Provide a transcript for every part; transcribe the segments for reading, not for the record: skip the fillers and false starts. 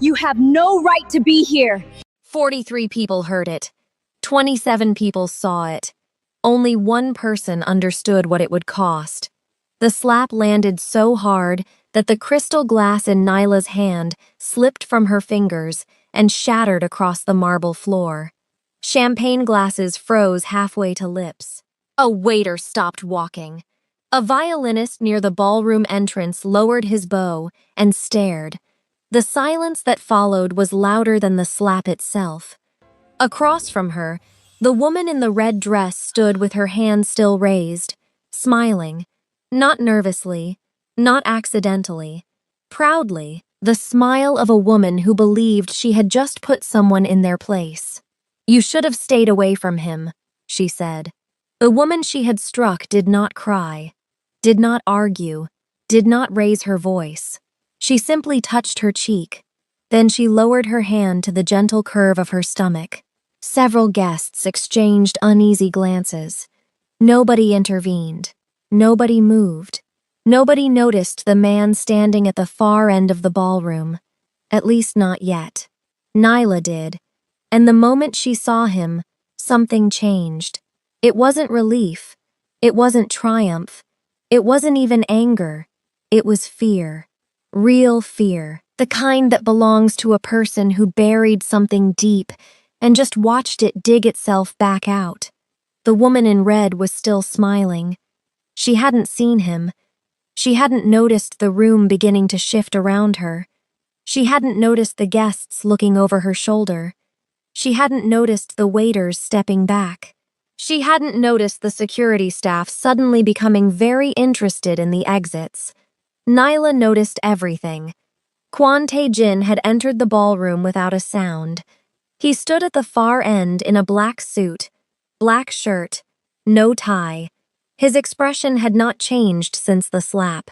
You have no right to be here. 43 people heard it. 27 people saw it. Only one person understood what it would cost. The slap landed so hard that the crystal glass in Nyla's hand slipped from her fingers and shattered across the marble floor. Champagne glasses froze halfway to lips. A waiter stopped walking. A violinist near the ballroom entrance lowered his bow and stared. The silence that followed was louder than the slap itself. Across from her, the woman in the red dress stood with her hand still raised, smiling, not nervously, not accidentally, proudly, the smile of a woman who believed she had just put someone in their place. "You should have stayed away from him," she said. The woman she had struck did not cry, did not argue, did not raise her voice. She simply touched her cheek. Then she lowered her hand to the gentle curve of her stomach. Several guests exchanged uneasy glances. Nobody intervened. Nobody moved. Nobody noticed the man standing at the far end of the ballroom. At least not yet. Nyla did. And the moment she saw him, something changed. It wasn't relief. It wasn't triumph. It wasn't even anger. It was fear. Real fear. The kind that belongs to a person who buried something deep and just watched it dig itself back out. The woman in red was still smiling. She hadn't seen him. She hadn't noticed the room beginning to shift around her. She hadn't noticed the guests looking over her shoulder. She hadn't noticed the waiters stepping back. She hadn't noticed the security staff suddenly becoming very interested in the exits. Nyla noticed everything. Kwon Tae-jin had entered the ballroom without a sound. He stood at the far end in a black suit, black shirt, no tie. His expression had not changed since the slap.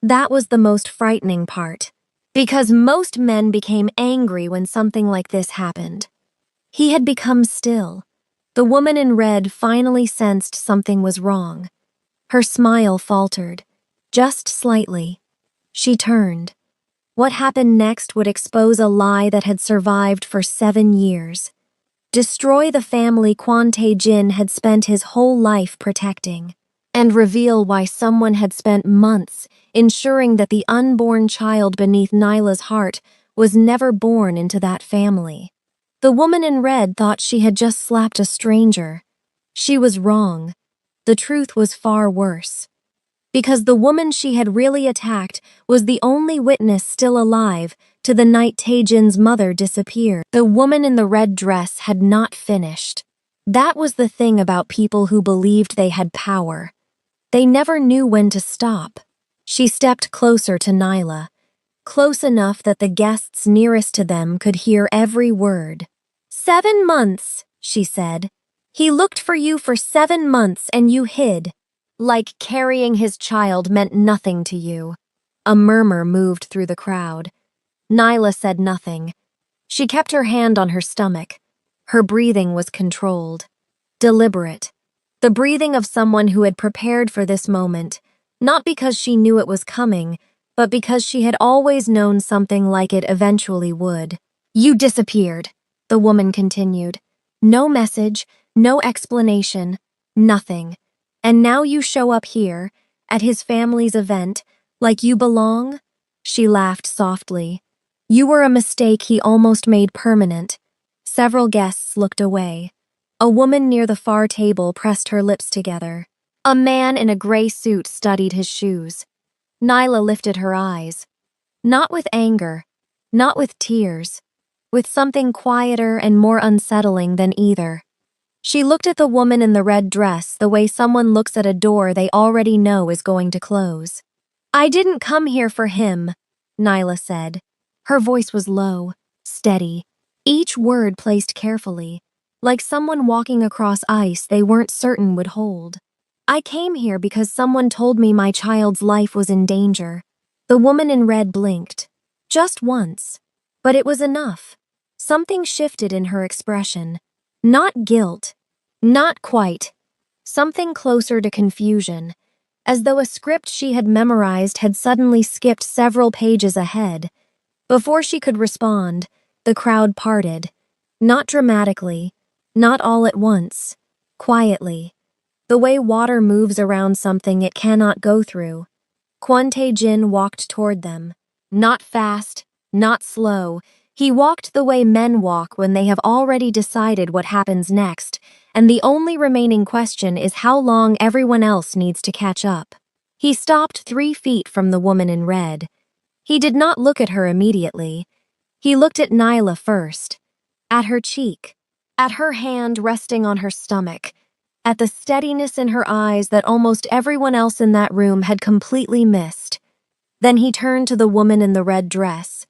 That was the most frightening part, because most men became angry when something like this happened. He had become still. The woman in red finally sensed something was wrong. Her smile faltered, just slightly. She turned. What happened next would expose a lie that had survived for 7 years. Destroy the family Kwon Tae-jin had spent his whole life protecting, and reveal why someone had spent months ensuring that the unborn child beneath Nyla's heart was never born into that family. The woman in red thought she had just slapped a stranger. She was wrong. The truth was far worse. Because the woman she had really attacked was the only witness still alive to the night Tae-jin's mother disappeared. The woman in the red dress had not finished. That was the thing about people who believed they had power. They never knew when to stop. She stepped closer to Nyla, close enough that the guests nearest to them could hear every word. 7 months, she said. He looked for you for 7 months and you hid. Like carrying his child meant nothing to you. A murmur moved through the crowd. Nyla said nothing. She kept her hand on her stomach. Her breathing was controlled, deliberate. The breathing of someone who had prepared for this moment, not because she knew it was coming, but because she had always known something like it eventually would. "You disappeared," the woman continued. "No message, no explanation, nothing. And now you show up here, at his family's event, like you belong?" She laughed softly. "You were a mistake he almost made permanent." Several guests looked away. A woman near the far table pressed her lips together. A man in a gray suit studied his shoes. Nyla lifted her eyes. Not with anger, not with tears, with something quieter and more unsettling than either. She looked at the woman in the red dress the way someone looks at a door they already know is going to close. "I didn't come here for him," Nyla said. Her voice was low, steady, each word placed carefully, like someone walking across ice they weren't certain would hold. "I came here because someone told me my child's life was in danger." The woman in red blinked. Just once. But it was enough. Something shifted in her expression. Not guilt. Not quite. Something closer to confusion, as though a script she had memorized had suddenly skipped several pages ahead. Before she could respond, the crowd parted. Not dramatically, not all at once, quietly, the way water moves around something it cannot go through. Kwon Tae-jin walked toward them. Not fast, not slow. He walked the way men walk when they have already decided what happens next, and the only remaining question is how long everyone else needs to catch up. He stopped 3 feet from the woman in red. He did not look at her immediately. He looked at Nyla first, at her cheek, at her hand resting on her stomach, at the steadiness in her eyes that almost everyone else in that room had completely missed. Then he turned to the woman in the red dress.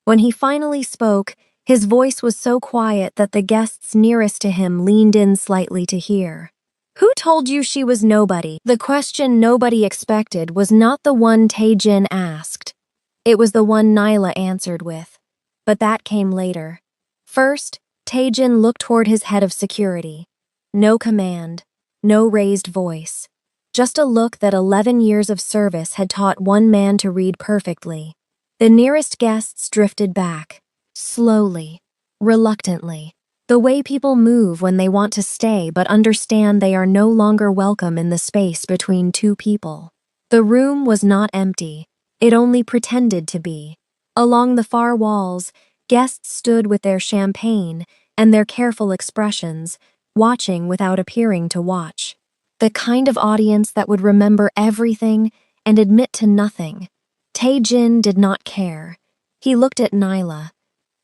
When he finally spoke, his voice was so quiet that the guests nearest to him leaned in slightly to hear. Who told you she was nobody? The question nobody expected was not the one Tae-jin asked. It was the one Nyla answered with. But that came later. First, Tae-jin looked toward his head of security. No command, no raised voice. Just a look that 11 years of service had taught one man to read perfectly. The nearest guests drifted back, slowly, reluctantly. The way people move when they want to stay but understand they are no longer welcome in the space between two people. The room was not empty. It only pretended to be. Along the far walls, guests stood with their champagne and their careful expressions, watching without appearing to watch. The kind of audience that would remember everything and admit to nothing. Tae-jin did not care. He looked at Nyla.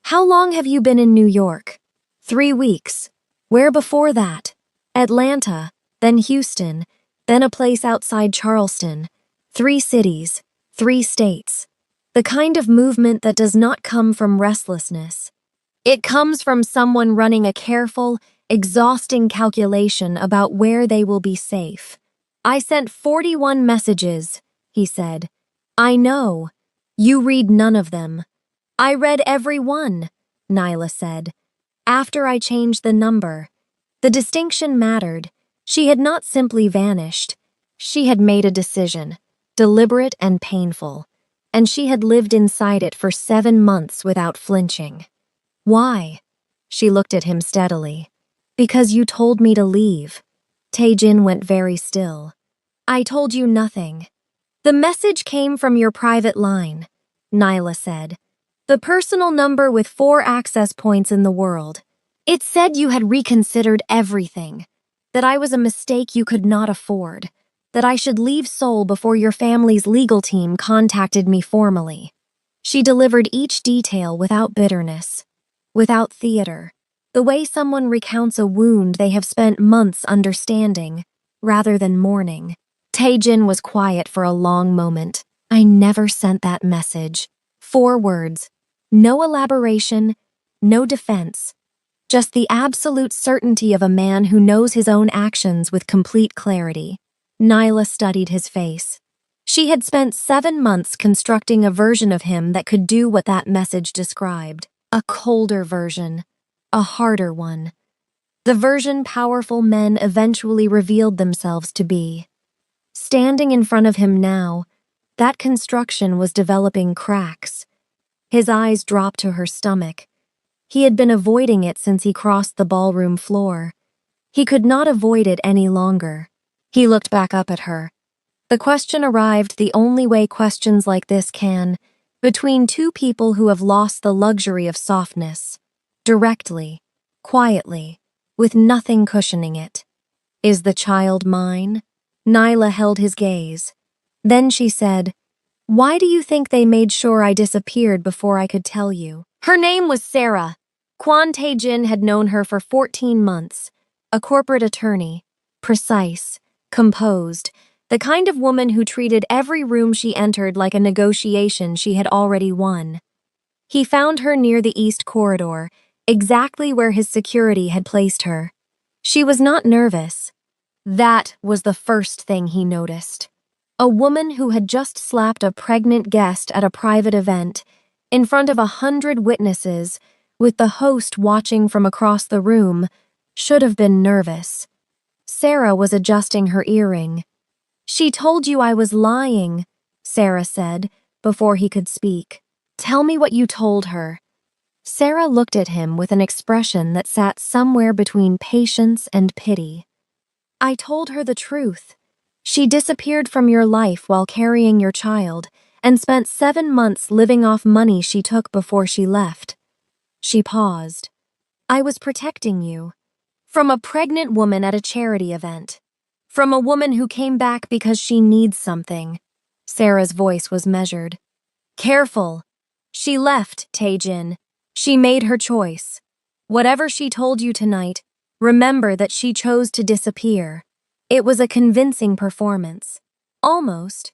How long have you been in New York? 3 weeks. Where before that? Atlanta, then Houston, then a place outside Charleston. 3 cities, 3 states. The kind of movement that does not come from restlessness. It comes from someone running a careful, exhausting calculation about where they will be safe. I sent 41 messages, he said. I know. You read none of them. I read every one, Nyla said. After I changed the number. The distinction mattered. She had not simply vanished. She had made a decision, deliberate and painful, and she had lived inside it for 7 months without flinching. Why? She looked at him steadily. Because you told me to leave. Tae-jin went very still. I told you nothing. The message came from your private line, Nyla said. The personal number with 4 access points in the world. It said you had reconsidered everything, that I was a mistake you could not afford, that I should leave Seoul before your family's legal team contacted me formally. She delivered each detail without bitterness, without theater, the way someone recounts a wound they have spent months understanding, rather than mourning. Tae-jin was quiet for a long moment. I never sent that message. 4 words. No elaboration, no defense. Just the absolute certainty of a man who knows his own actions with complete clarity. Nyla studied his face. She had spent 7 months constructing a version of him that could do what that message described. A colder version. A harder one. The version powerful men eventually revealed themselves to be. Standing in front of him now, that construction was developing cracks. His eyes dropped to her stomach. He had been avoiding it since he crossed the ballroom floor. He could not avoid it any longer. He looked back up at her. The question arrived the only way questions like this can, between 2 people who have lost the luxury of softness. Directly, quietly, with nothing cushioning it. Is the child mine? Nyla held his gaze. Then she said, Why do you think they made sure I disappeared before I could tell you? Her name was Sarah. Kwon Tae-jin had known her for 14 months. A corporate attorney. Precise, composed, the kind of woman who treated every room she entered like a negotiation she had already won. He found her near the East Corridor, exactly where his security had placed her. She was not nervous. That was the first thing he noticed. A woman who had just slapped a pregnant guest at a private event, in front of 100 witnesses, with the host watching from across the room, should have been nervous. Sarah was adjusting her earring. She told you I was lying, Sarah said, before he could speak. Tell me what you told her. Sarah looked at him with an expression that sat somewhere between patience and pity. I told her the truth. She disappeared from your life while carrying your child and spent 7 months living off money she took before she left. She paused. I was protecting you. From a pregnant woman at a charity event. From a woman who came back because she needs something. Sarah's voice was measured. Careful. She left, Tae-jin. She made her choice. Whatever she told you tonight, remember that she chose to disappear. It was a convincing performance. Almost.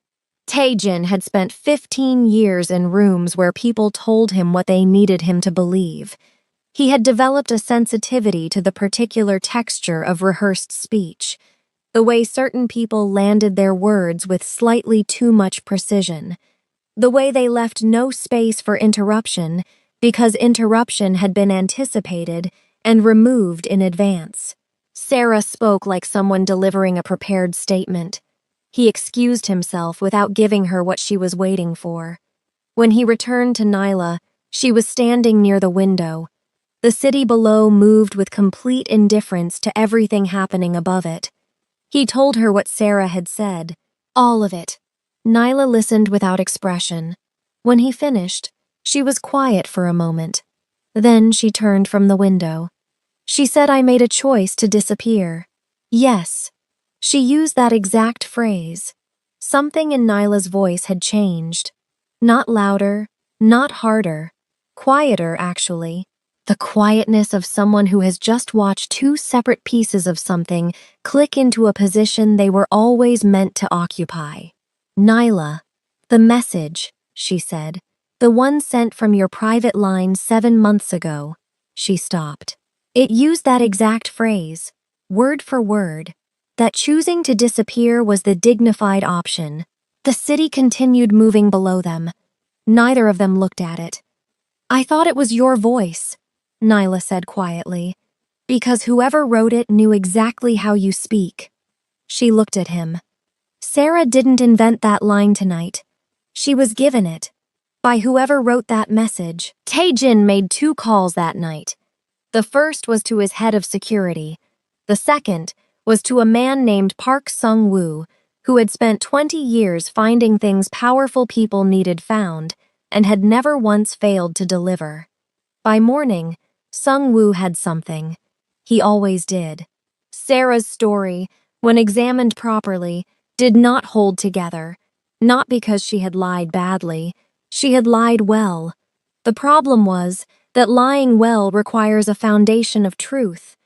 Tae-jin had spent 15 years in rooms where people told him what they needed him to believe. He had developed a sensitivity to the particular texture of rehearsed speech, the way certain people landed their words with slightly too much precision, the way they left no space for interruption because interruption had been anticipated and removed in advance. Sarah spoke like someone delivering a prepared statement. He excused himself without giving her what she was waiting for. When he returned to Nyla, she was standing near the window. The city below moved with complete indifference to everything happening above it. He told her what Sarah had said, all of it. Nyla listened without expression. When he finished, she was quiet for a moment. Then she turned from the window. She said I made a choice to disappear. Yes. She used that exact phrase. Something in Nyla's voice had changed. Not louder, not harder. Quieter, actually. The quietness of someone who has just watched 2 separate pieces of something click into a position they were always meant to occupy. Nyla, the message, she said. The one sent from your private line 7 months ago. She stopped. It used that exact phrase, word for word, that choosing to disappear was the dignified option. The city continued moving below them. Neither of them looked at it. I thought it was your voice, Nyla said quietly, because whoever wrote it knew exactly how you speak. She looked at him. Sarah didn't invent that line tonight. She was given it. By whoever wrote that message. Tae-jin made 2 calls that night. The first was to his head of security. The second was to a man named Park Sung-woo, who had spent 20 years finding things powerful people needed found and had never once failed to deliver. By morning, Sung-woo had something. He always did. Sarah's story, when examined properly, did not hold together. Not because she had lied badly. She had lied well. The problem was that lying well requires a foundation of truth,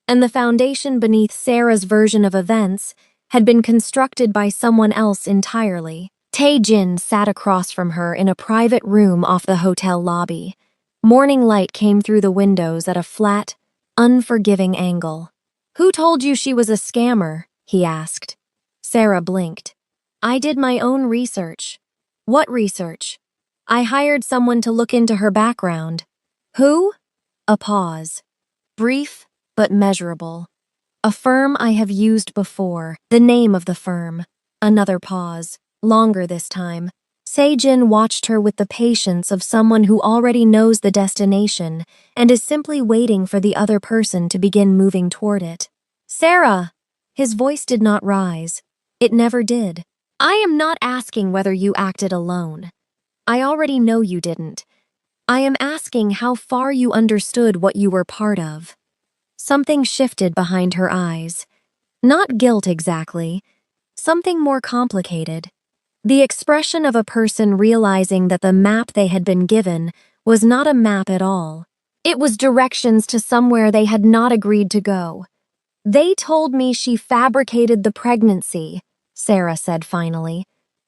and the foundation beneath Sarah's version of events had been constructed by someone else entirely. Tae-jin sat across from her in a private room off the hotel lobby. Morning light came through the windows at a flat, unforgiving angle. Who told you she was a scammer? He asked. Sarah blinked. I did my own research. What research? I hired someone to look into her background. Who? A pause. Brief, but measurable. A firm I have used before. The name of the firm. Another pause. Longer this time. Tae-jin watched her with the patience of someone who already knows the destination and is simply waiting for the other person to begin moving toward it. Sarah! His voice did not rise. It never did. I am not asking whether you acted alone. I already know you didn't. I am asking how far you understood what you were part of. Something shifted behind her eyes. Not guilt exactly. Something more complicated. The expression of a person realizing that the map they had been given was not a map at all. It was directions to somewhere they had not agreed to go. They told me she fabricated the pregnancy, Sarah said finally.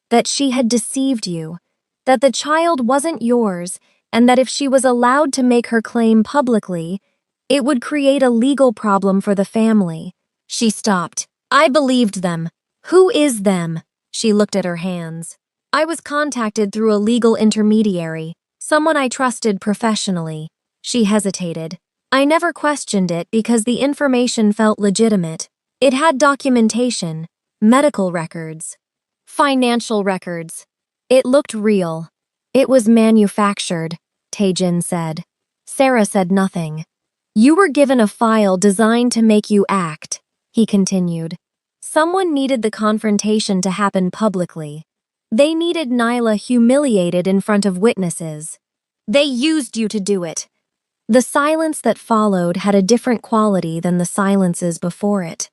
That she had deceived you. That the child wasn't yours, and that if she was allowed to make her claim publicly, it would create a legal problem for the family. She stopped. I believed them. Who is them? She looked at her hands. I was contacted through a legal intermediary, someone I trusted professionally. She hesitated. I never questioned it because the information felt legitimate. It had documentation, medical records, financial records. It looked real. It was manufactured, Taejin said. Sarah said nothing. You were given a file designed to make you act, he continued. Someone needed the confrontation to happen publicly. They needed Nyla humiliated in front of witnesses. They used you to do it. The silence that followed had a different quality than the silences before it.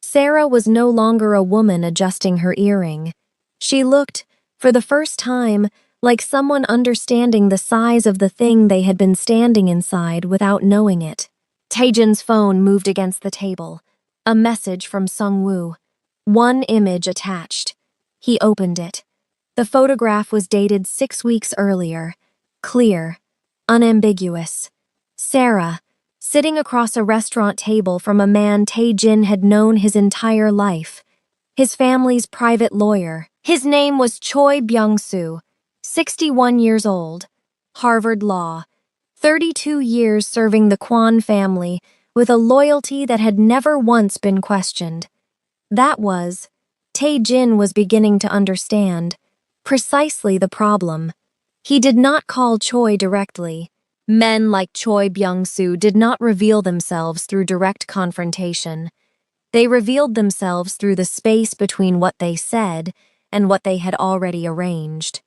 Sarah was no longer a woman adjusting her earring. She looked, for the first time, like someone understanding the size of the thing they had been standing inside without knowing it. Taejin's phone moved against the table. A message from Sung-woo. One image attached. He opened it. The photograph was dated 6 weeks earlier. Clear. Unambiguous. Sarah, sitting across a restaurant table from a man Taejin had known his entire life. His family's private lawyer. His name was Choi Byung-soo, 61 years old. Harvard Law. 32 years serving the Kwon family with a loyalty that had never once been questioned. That was, Taejin was beginning to understand, precisely the problem. He did not call Choi directly. Men like Choi Byung-soo did not reveal themselves through direct confrontation. They revealed themselves through the space between what they said and what they had already arranged.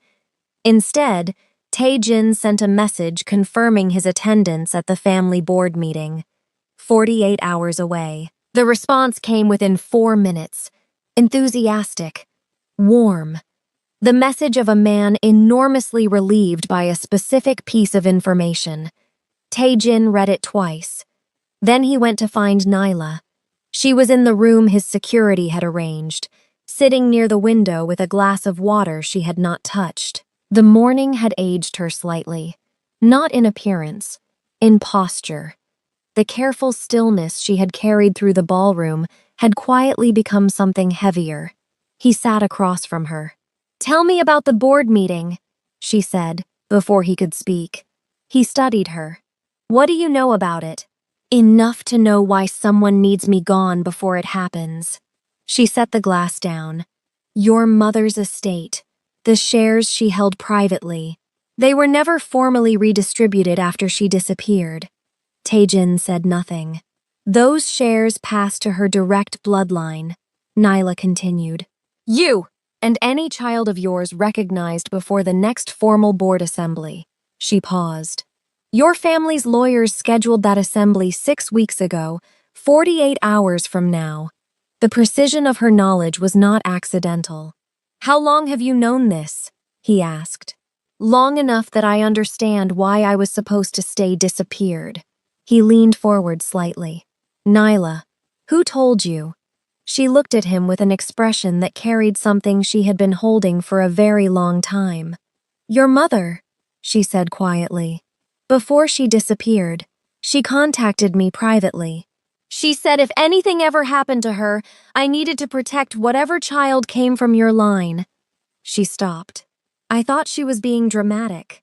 Instead, Taejin sent a message confirming his attendance at the family board meeting. 48 hours away. The response came within 4 minutes. Enthusiastic. Warm. The message of a man enormously relieved by a specific piece of information. Taejin read it twice. Then he went to find Nyla. She was in the room his security had arranged, sitting near the window with a glass of water she had not touched. The morning had aged her slightly. Not in appearance, in posture. The careful stillness she had carried through the ballroom had quietly become something heavier. He sat across from her. "Tell me about the board meeting," she said, before he could speak. He studied her. "What do you know about it?" "Enough to know why someone needs me gone before it happens." She set the glass down. "Your mother's estate, the shares she held privately. They were never formally redistributed after she disappeared." Taejin said nothing. "Those shares passed to her direct bloodline," Nyla continued. "You and any child of yours recognized before the next formal board assembly." She paused. "Your family's lawyers scheduled that assembly 6 weeks ago, 48 hours from now." The precision of her knowledge was not accidental. "How long have you known this?" he asked. "Long enough that I understand why I was supposed to stay disappeared." He leaned forward slightly. "Nyla, who told you?" She looked at him with an expression that carried something she had been holding for a very long time. "Your mother," she said quietly. "Before she disappeared, she contacted me privately. She said if anything ever happened to her, I needed to protect whatever child came from your line." She stopped. I thought she was being dramatic.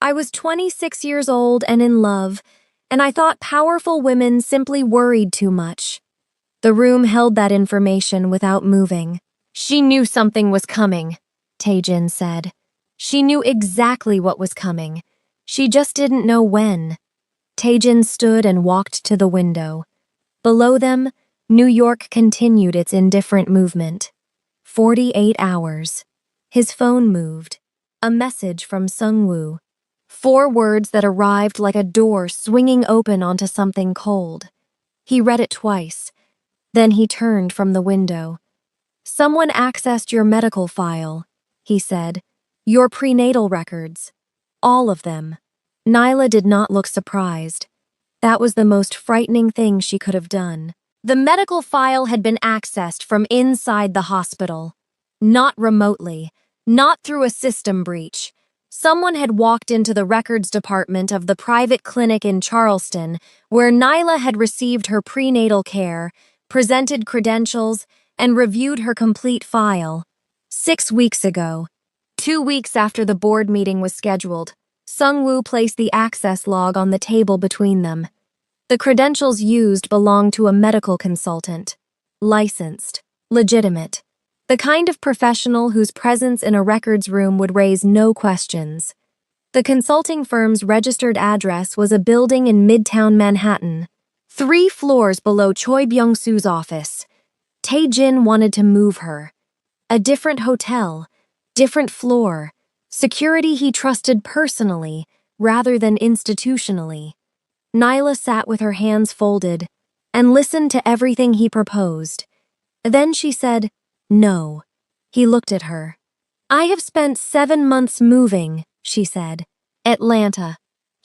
I was 26 years old and in love, and I thought powerful women simply worried too much. The room held that information without moving. "She knew something was coming," Taejin said. "She knew exactly what was coming. She just didn't know when." Taejin stood and walked to the window. Below them, New York continued its indifferent movement. 48 hours. His phone moved. A message from Sung-woo. 4 words that arrived like a door swinging open onto something cold. He read it twice. Then he turned from the window. "Someone accessed your medical file," he said. "Your prenatal records. All of them." Nyla did not look surprised. That was the most frightening thing she could have done. The medical file had been accessed from inside the hospital. Not remotely, not through a system breach. Someone had walked into the records department of the private clinic in Charleston, where Nyla had received her prenatal care, presented credentials, and reviewed her complete file. 6 weeks ago, 2 weeks after the board meeting was scheduled, Sung-woo placed the access log on the table between them. The credentials used belonged to a medical consultant. Licensed. Legitimate. The kind of professional whose presence in a records room would raise no questions. The consulting firm's registered address was a building in Midtown Manhattan, 3 floors below Choi Byung-soo's office. Tae-jin wanted to move her. A different hotel, different floor, security he trusted personally rather than institutionally. Nyla sat with her hands folded and listened to everything he proposed. Then she said, "No." He looked at her. "I have spent 7 months moving," she said. "Atlanta,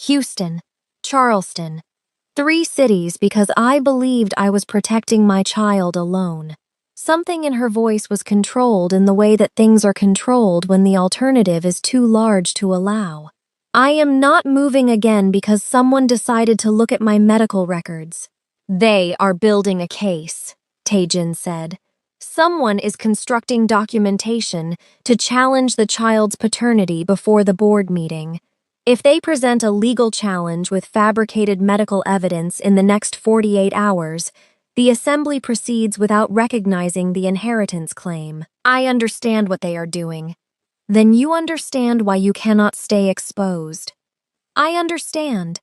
Houston, Charleston. 3 cities because I believed I was protecting my child alone." Something in her voice was controlled in the way that things are controlled when the alternative is too large to allow. "I am not moving again because someone decided to look at my medical records." "They are building a case," Tae-jin said. "Someone is constructing documentation to challenge the child's paternity before the board meeting. If they present a legal challenge with fabricated medical evidence in the next 48 hours, the assembly proceeds without recognizing the inheritance claim. I understand what they are doing. Then you understand why you cannot stay exposed." "I understand,"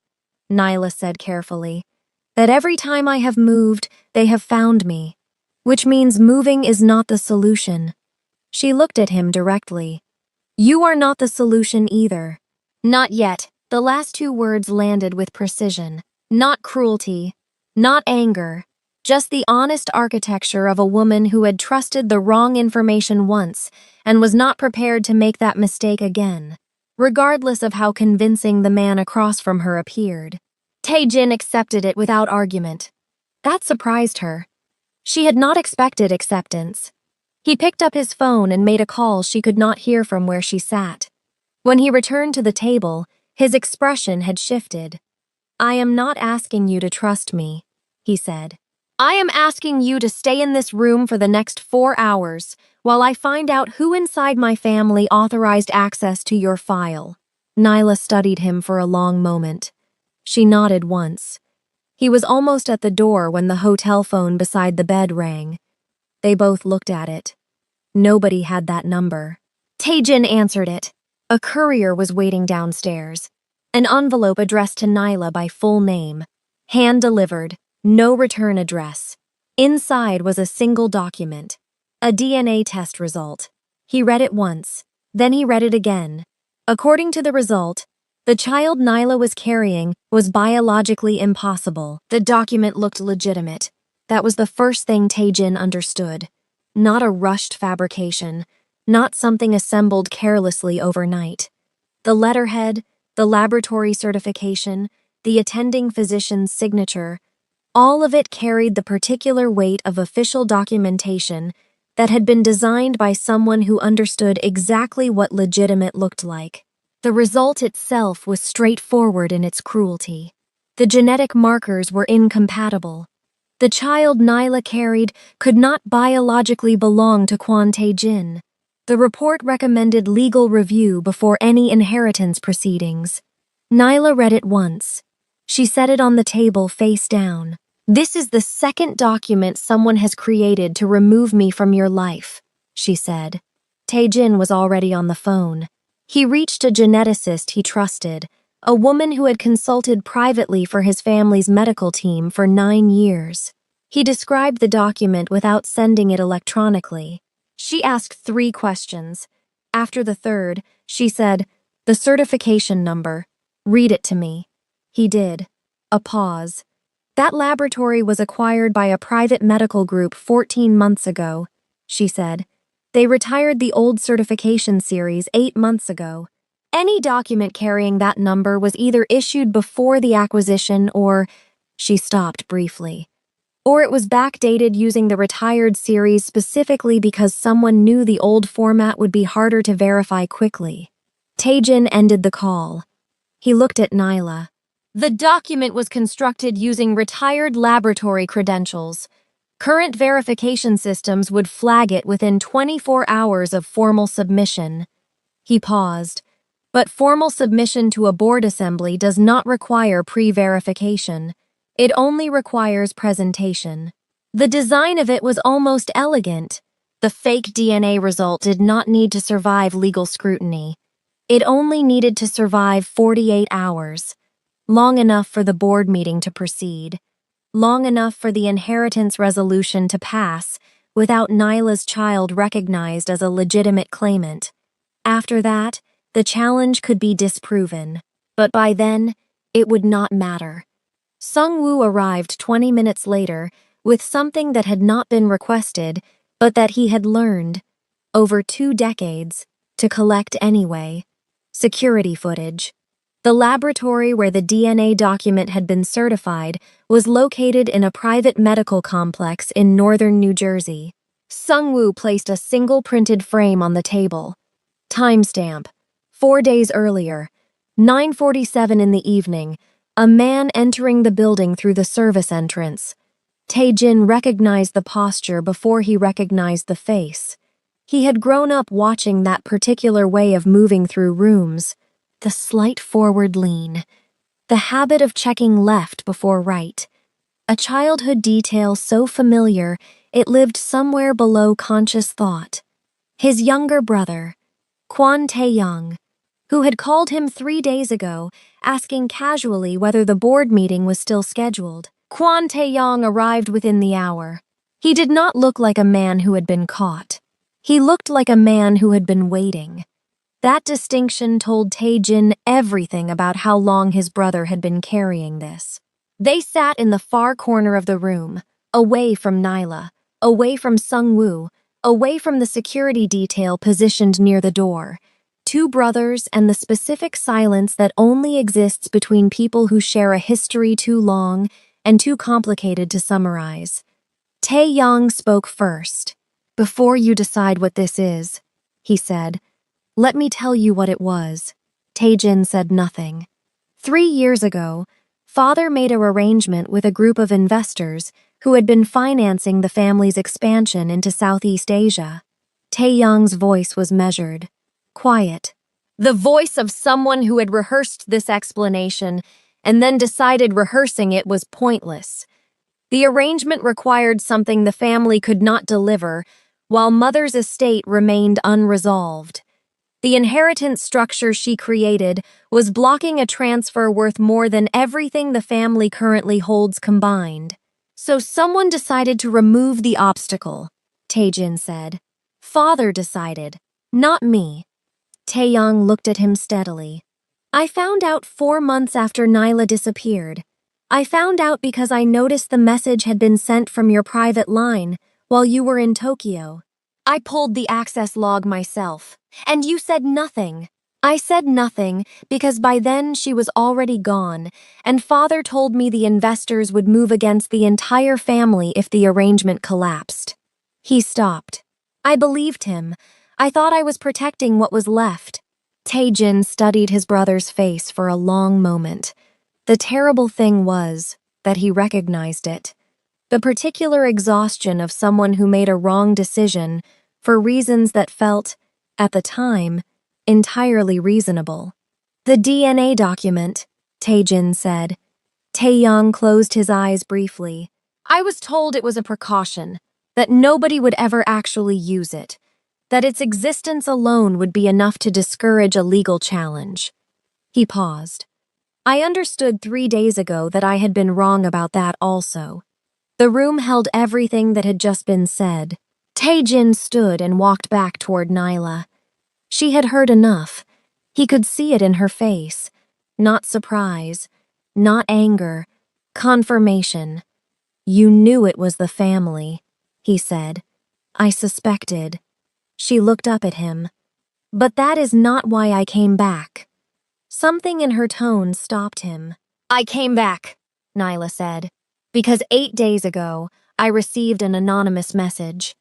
Nyla said carefully, "that every time I have moved, they have found me, which means moving is not the solution." She looked at him directly. "You are not the solution either." "Not yet." The last 2 words landed with precision. Not cruelty, not anger, just the honest architecture of a woman who had trusted the wrong information once and was not prepared to make that mistake again, regardless of how convincing the man across from her appeared. Tae-jin accepted it without argument. That surprised her. She had not expected acceptance. He picked up his phone and made a call she could not hear from where she sat. When he returned to the table, his expression had shifted. "I am not asking you to trust me," he said. "I am asking you to stay in this room for the next 4 hours while I find out who inside my family authorized access to your file." Nyla studied him for a long moment. She nodded once. He was almost at the door when the hotel phone beside the bed rang. They both looked at it. Nobody had that number. Tae-jin answered it. A courier was waiting downstairs. An envelope addressed to Nyla by full name. Hand-delivered, no return address. Inside was a single document. A DNA test result. He read it once. Then he read it again. According to the result, the child Nyla was carrying was biologically impossible. The document looked legitimate. That was the first thing Tae-jin understood. Not a rushed fabrication. Not something assembled carelessly overnight. The letterhead, the laboratory certification, the attending physician's signature, all of it carried the particular weight of official documentation that had been designed by someone who understood exactly what legitimate looked like. The result itself was straightforward in its cruelty. The genetic markers were incompatible. The child Nyla carried could not biologically belong to Kwon Tae-jin. The report recommended legal review before any inheritance proceedings. Nyla read it once. She set it on the table face down. "This is the second document someone has created to remove me from your life," she said. Tae-jin was already on the phone. He reached a geneticist he trusted, a woman who had consulted privately for his family's medical team for 9 years. He described the document without sending it electronically. She asked 3 questions. After the third, she said, "The certification number. Read it to me." He did. A pause. "That laboratory was acquired by a private medical group 14 months ago," she said. "They retired the old certification series 8 months ago. Any document carrying that number was either issued before the acquisition or—" She stopped briefly. "Or it was backdated using the retired series specifically because someone knew the old format would be harder to verify quickly." Tae-jin ended the call. He looked at Nyla. "The document was constructed using retired laboratory credentials. Current verification systems would flag it within 24 hours of formal submission." He paused. "But formal submission to a board assembly does not require pre-verification. It only requires presentation." The design of it was almost elegant. The fake DNA result did not need to survive legal scrutiny. It only needed to survive 48 hours, long enough for the board meeting to proceed, long enough for the inheritance resolution to pass without Nyla's child recognized as a legitimate claimant. After that, the challenge could be disproven, but by then, it would not matter. Sung-woo arrived 20 minutes later with something that had not been requested, but that he had learned, over 2 decades, to collect anyway. Security footage. The laboratory where the DNA document had been certified was located in a private medical complex in northern New Jersey. Sung-woo placed a single printed frame on the table. Timestamp: 4 days earlier, 9:47 in the evening, a man entering the building through the service entrance. Tae-jin recognized the posture before he recognized the face. He had grown up watching that particular way of moving through rooms, the slight forward lean, the habit of checking left before right, a childhood detail so familiar it lived somewhere below conscious thought. His younger brother, Kwon Tae-young, who had called him 3 days ago, asking casually whether the board meeting was still scheduled. Kwon Tae-young arrived within the hour. He did not look like a man who had been caught. He looked like a man who had been waiting. That distinction told Tae-jin everything about how long his brother had been carrying this. They sat in the far corner of the room, away from Nyla, away from Sung-woo, away from the security detail positioned near the door. 2 brothers and the specific silence that only exists between people who share a history too long and too complicated to summarize. Tae-young spoke first. "Before you decide what this is," he said, "let me tell you what it was." Tae-jin said nothing. 3 years ago, father made an arrangement with a group of investors who had been financing the family's expansion into Southeast Asia. Tae-young's voice was measured, quiet. The voice of someone who had rehearsed this explanation and then decided rehearsing it was pointless. The arrangement required something the family could not deliver, while mother's estate remained unresolved. The inheritance structure she created was blocking a transfer worth more than everything the family currently holds combined. So someone decided to remove the obstacle, Tae-jin said. Father decided, not me. Tae-young looked at him steadily. I found out 4 months after Nyla disappeared. I found out because I noticed the message had been sent from your private line while you were in Tokyo. I pulled the access log myself, and you said nothing. I said nothing because by then she was already gone, and father told me the investors would move against the entire family if the arrangement collapsed. He stopped. I believed him. I thought I was protecting what was left. Tae-jin studied his brother's face for a long moment. The terrible thing was that he recognized it. The particular exhaustion of someone who made a wrong decision for reasons that felt, at the time, entirely reasonable. The DNA document, Tae-jin said. Tae-young closed his eyes briefly. I was told it was a precaution, that nobody would ever actually use it, that its existence alone would be enough to discourage a legal challenge. He paused. I understood 3 days ago that I had been wrong about that also. The room held everything that had just been said. Tae-jin stood and walked back toward Nyla. She had heard enough. He could see it in her face. Not surprise, not anger, confirmation. You knew it was the family, he said. I suspected. She looked up at him. But that is not why I came back. Something in her tone stopped him. I came back, Nyla said, because 8 days ago, I received an anonymous message.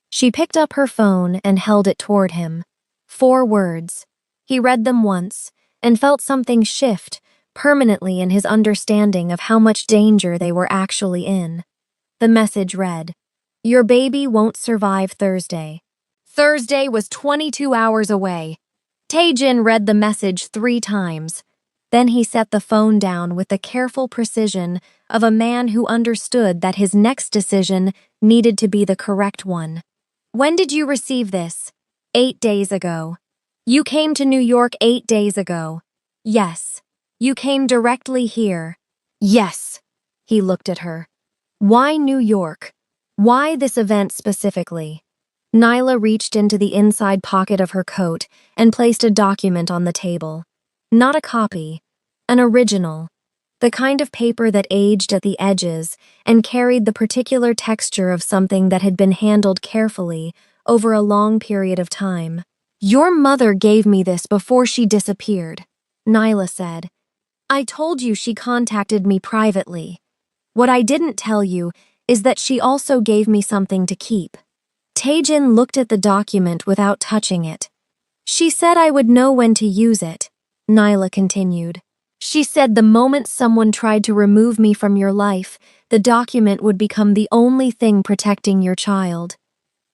She picked up her phone and held it toward him. 4 words. He read them once and felt something shift permanently in his understanding of how much danger they were actually in. The message read, Your baby won't survive Thursday. Thursday was 22 hours away. Tae-jin read the message 3 times. Then he set the phone down with the careful precision of a man who understood that his next decision needed to be the correct one. When did you receive this? 8 days ago. You came to New York 8 days ago. Yes. You came directly here. Yes. He looked at her. Why New York? Why this event specifically? Nyla reached into the inside pocket of her coat and placed a document on the table. Not a copy, an original. The kind of paper that aged at the edges and carried the particular texture of something that had been handled carefully over a long period of time. Your mother gave me this before she disappeared, Nyla said. I told you she contacted me privately. What I didn't tell you is that she also gave me something to keep. Taejin looked at the document without touching it. She said I would know when to use it, Nyla continued. She said the moment someone tried to remove me from your life, the document would become the only thing protecting your child.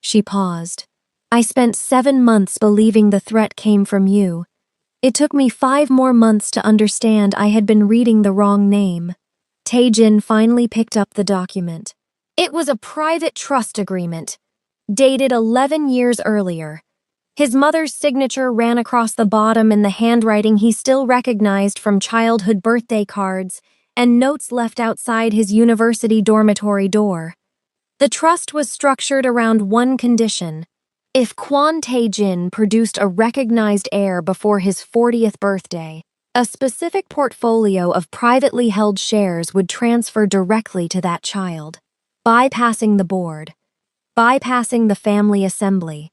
She paused. I spent 7 months believing the threat came from you. It took me 5 more months to understand I had been reading the wrong name. Taejin finally picked up the document. It was a private trust agreement, dated 11 years earlier. His mother's signature ran across the bottom in the handwriting he still recognized from childhood birthday cards and notes left outside his university dormitory door. The trust was structured around one condition. If Kwon Tae-jin produced a recognized heir before his 40th birthday, a specific portfolio of privately held shares would transfer directly to that child, bypassing the board, bypassing the family assembly,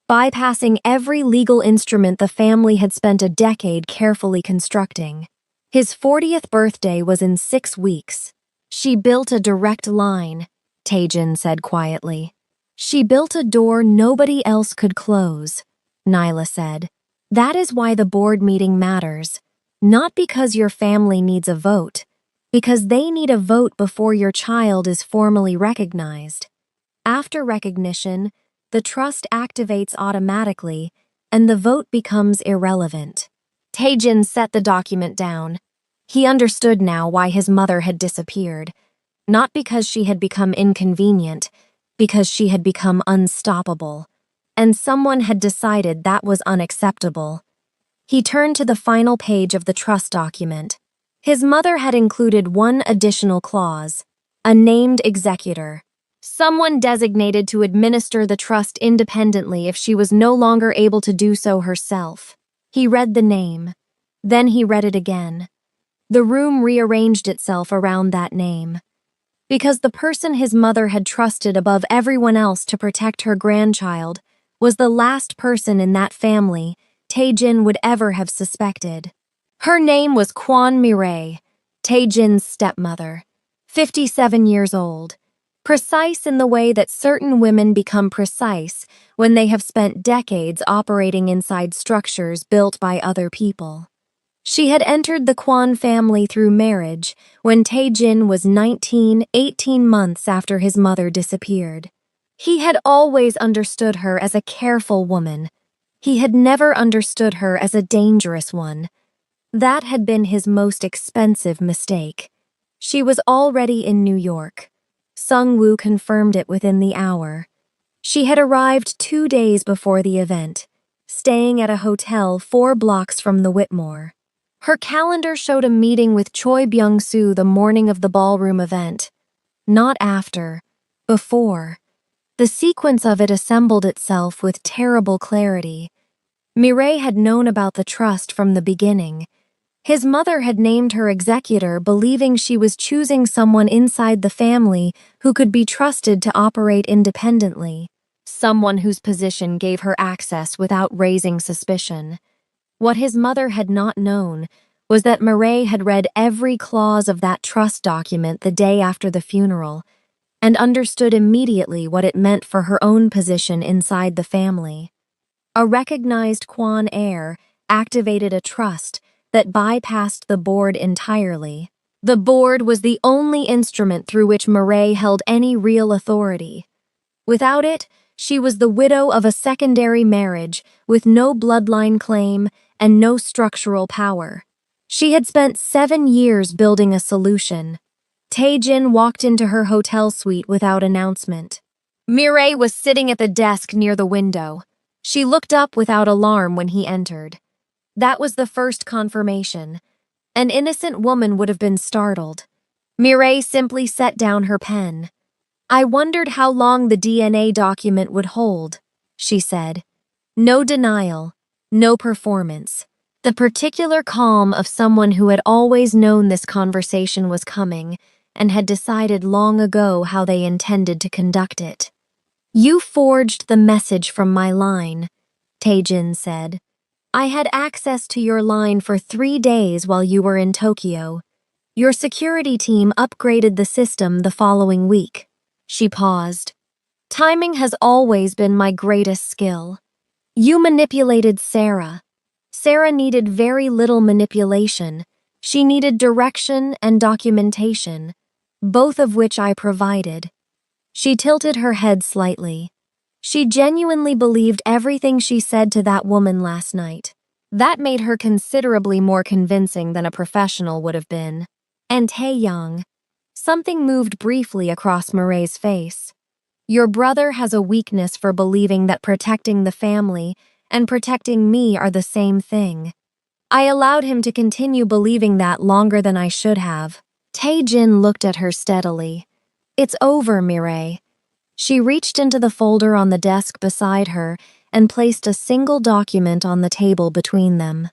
bypassing every legal instrument the family had spent a decade carefully constructing. His 40th birthday was in 6 weeks. She built a direct line, Taejin said quietly. She built a door nobody else could close, Nyla said. That is why the board meeting matters. Not because your family needs a vote, because they need a vote before your child is formally recognized. After recognition, the trust activates automatically, and the vote becomes irrelevant. Taejin set the document down. He understood now why his mother had disappeared. Not because she had become inconvenient, because she had become unstoppable. And someone had decided that was unacceptable. He turned to the final page of the trust document. His mother had included one additional clause, a named executor. Someone designated to administer the trust independently if she was no longer able to do so herself. He read the name. Then he read it again. The room rearranged itself around that name. Because the person his mother had trusted above everyone else to protect her grandchild was the last person in that family Taejin would ever have suspected. Her name was Kwon Mireille, Taejin's stepmother, 57 years old. Precise in the way that certain women become precise when they have spent decades operating inside structures built by other people. She had entered the Kwon family through marriage when Taejin was 19, 18 months after his mother disappeared. He had always understood her as a careful woman. He had never understood her as a dangerous one. That had been his most expensive mistake. She was already in New York. Sung-woo confirmed it within the hour. She had arrived 2 days before the event, staying at a hotel 4 blocks from the Whitmore. Her calendar showed a meeting with Choi Byung-soo the morning of the ballroom event. Not after, before. The sequence of it assembled itself with terrible clarity. Mireille had known about the trust from the beginning. His mother had named her executor believing she was choosing someone inside the family who could be trusted to operate independently, someone whose position gave her access without raising suspicion. What his mother had not known was that Mireille had read every clause of that trust document the day after the funeral and understood immediately what it meant for her own position inside the family. A recognized Kwon heir activated a trust that bypassed the board entirely. The board was the only instrument through which Mireille held any real authority. Without it, she was the widow of a secondary marriage with no bloodline claim and no structural power. She had spent 7 years building a solution. Taejin walked into her hotel suite without announcement. Mireille was sitting at the desk near the window. She looked up without alarm when he entered. That was the first confirmation. An innocent woman would have been startled. Mireille simply set down her pen. I wondered how long the DNA document would hold, she said. No denial, no performance. The particular calm of someone who had always known this conversation was coming and had decided long ago how they intended to conduct it. You forged the message from my line, Taejin said. I had access to your line for 3 days while you were in Tokyo. Your security team upgraded the system the following week. She paused. Timing has always been my greatest skill. You manipulated Sarah. Sarah needed very little manipulation. She needed direction and documentation, both of which I provided. She tilted her head slightly. She genuinely believed everything she said to that woman last night. That made her considerably more convincing than a professional would have been. And Taeyang. Something moved briefly across Mireille's face. Your brother has a weakness for believing that protecting the family and protecting me are the same thing. I allowed him to continue believing that longer than I should have. Taejin looked at her steadily. It's over, Mireille. She reached into the folder on the desk beside her and placed a single document on the table between them.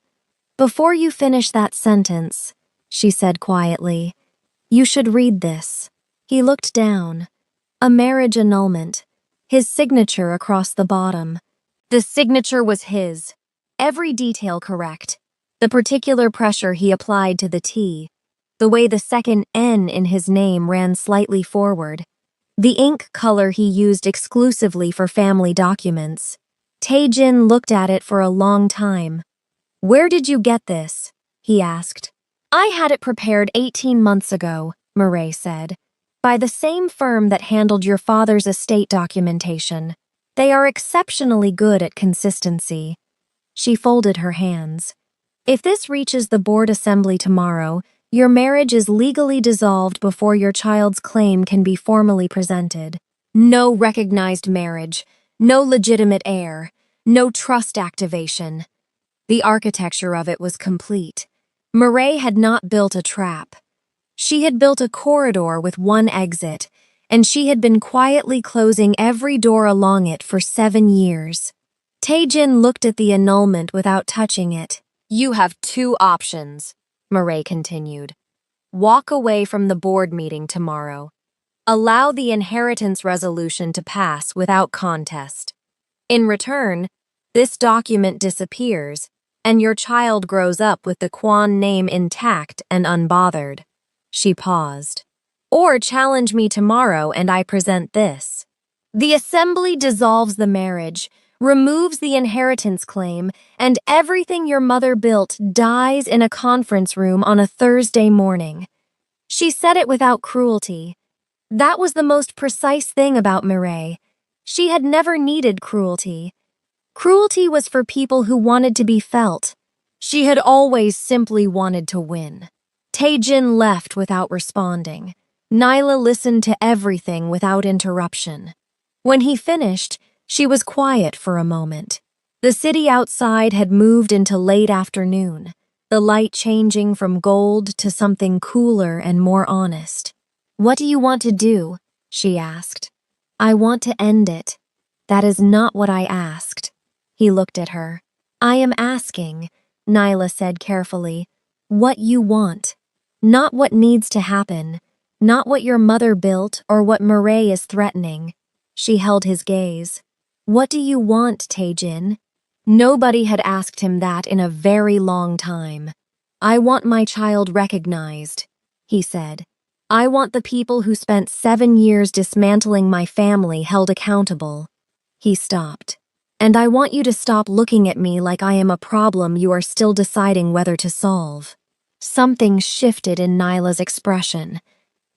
Before you finish that sentence, she said quietly, you should read this. He looked down. A marriage annulment. His signature across the bottom. The signature was his. Every detail correct. The particular pressure he applied to the T. The way the second N in his name ran slightly forward. The ink color he used exclusively for family documents. Taejin looked at it for a long time. Where did you get this? He asked. I had it prepared 18 months ago, Mireille said, by the same firm that handled your father's estate documentation. They are exceptionally good at consistency. She folded her hands. If this reaches the board assembly tomorrow, your marriage is legally dissolved before your child's claim can be formally presented. No recognized marriage, no legitimate heir, no trust activation. The architecture of it was complete. Mireille had not built a trap. She had built a corridor with one exit, and she had been quietly closing every door along it for 7 years. Taejin looked at the annulment without touching it. You have 2 options, Mireille continued. Walk away from the board meeting tomorrow. Allow the inheritance resolution to pass without contest. In return, this document disappears, and your child grows up with the Quan name intact and unbothered. She paused. Or challenge me tomorrow and I present this. The assembly dissolves the marriage, removes the inheritance claim, and everything your mother built dies in a conference room on a Thursday morning. She said it without cruelty. That was the most precise thing about Mireille. She had never needed cruelty. Cruelty was for people who wanted to be felt. She had always simply wanted to win. Taejin left without responding. Nyla listened to everything without interruption. When he finished, she was quiet for a moment. The city outside had moved into late afternoon, the light changing from gold to something cooler and more honest. What do you want to do? She asked. I want to end it. That is not what I asked. He looked at her. I am asking, Nyla said carefully, what you want. Not what needs to happen, not what your mother built or what Mireille is threatening. She held his gaze. What do you want, Taejin? Nobody had asked him that in a very long time. I want my child recognized, he said. I want the people who spent 7 years dismantling my family held accountable. He stopped. And I want you to stop looking at me like I am a problem you are still deciding whether to solve. Something shifted in Nyla's expression.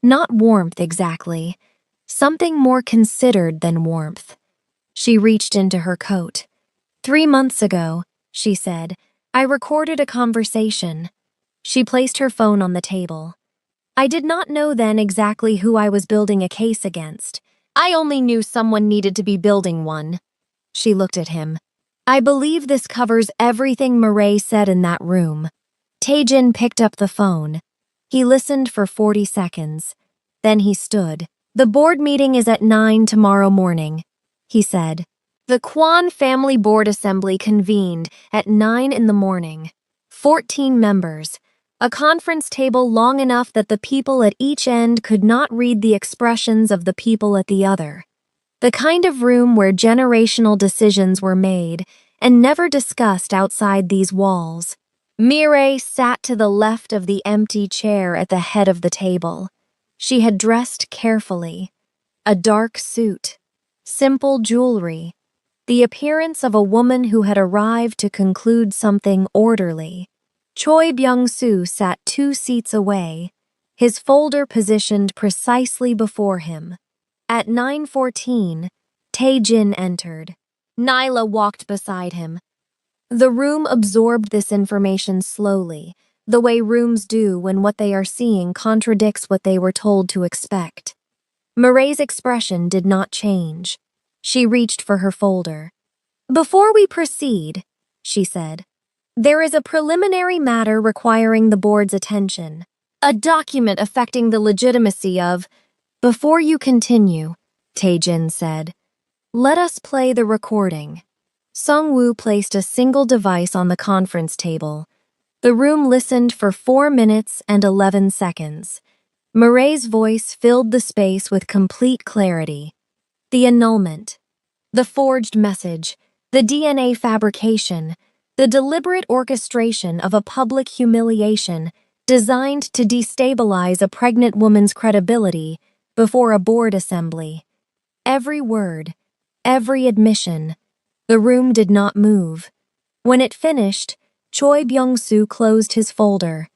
Not warmth exactly. Something more considered than warmth. She reached into her coat. 3 months ago, she said, I recorded a conversation. She placed her phone on the table. I did not know then exactly who I was building a case against. I only knew someone needed to be building one. She looked at him. I believe this covers everything Murray said in that room. Taejin picked up the phone. He listened for 40 seconds. Then he stood. The board meeting is at 9 tomorrow morning, he said. The Kwan family board assembly convened at 9 in the morning. 14 members. A conference table long enough that the people at each end could not read the expressions of the people at the other. The kind of room where generational decisions were made and never discussed outside these walls. Mireille sat to the left of the empty chair at the head of the table. She had dressed carefully. A dark suit. Simple jewelry. The appearance of a woman who had arrived to conclude something orderly. Choi Byung-soo sat 2 seats away, his folder positioned precisely before him. At 9:14, Taejin entered. Nyla walked beside him. The room absorbed this information slowly, the way rooms do when what they are seeing contradicts what they were told to expect. Murray's expression did not change. She reached for her folder. Before we proceed, she said, there is a preliminary matter requiring the board's attention. A document affecting the legitimacy of... Before you continue, Taejin said, let us play the recording. Sung-woo placed a single device on the conference table. The room listened for 4 minutes and 11 seconds. Murray's voice filled the space with complete clarity. The annulment, the forged message, the DNA fabrication, the deliberate orchestration of a public humiliation designed to destabilize a pregnant woman's credibility before a board assembly. Every word, every admission. The room did not move. When it finished, Choi Byung-soo closed his folder.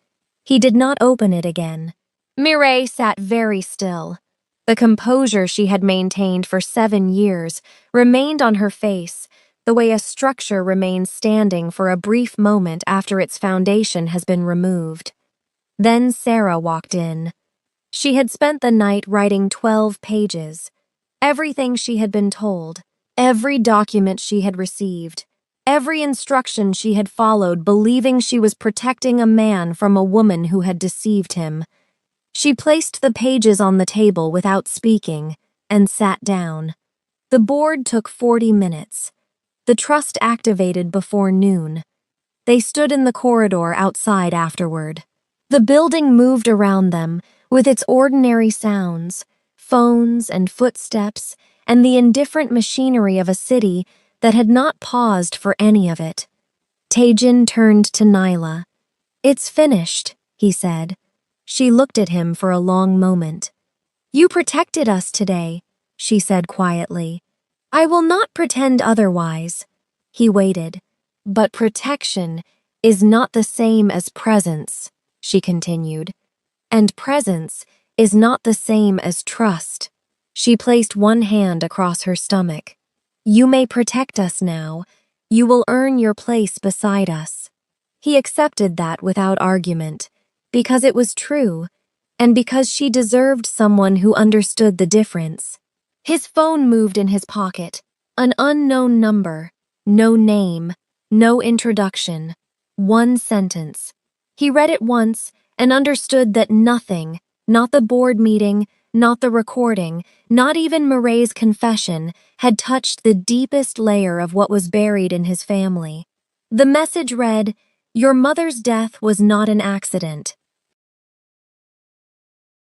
He did not open it again. Mireille sat very still. The composure she had maintained for 7 years remained on her face, the way a structure remains standing for a brief moment after its foundation has been removed. Then Sarah walked in. She had spent the night writing 12 pages. Everything she had been told, every document she had received, every instruction she had followed, believing she was protecting a man from a woman who had deceived him. She placed the pages on the table without speaking and sat down. The board took 40 minutes. The trust activated before noon. They stood in the corridor outside afterward. The building moved around them with its ordinary sounds, phones and footsteps, and the indifferent machinery of a city that had not paused for any of it. Taejin turned to Nyla. It's finished, he said. She looked at him for a long moment. You protected us today, she said quietly. I will not pretend otherwise. He waited. But protection is not the same as presence, she continued. And presence is not the same as trust. She placed one hand across her stomach. You may protect us now. You will earn your place beside us. He accepted that without argument, because it was true, and because she deserved someone who understood the difference. His phone moved in his pocket. An unknown number, no name, no introduction, one sentence. He read it once and understood that nothing, not the board meeting, not the recording, not even Murray's confession, had touched the deepest layer of what was buried in his family. The message read, Your mother's death was not an accident.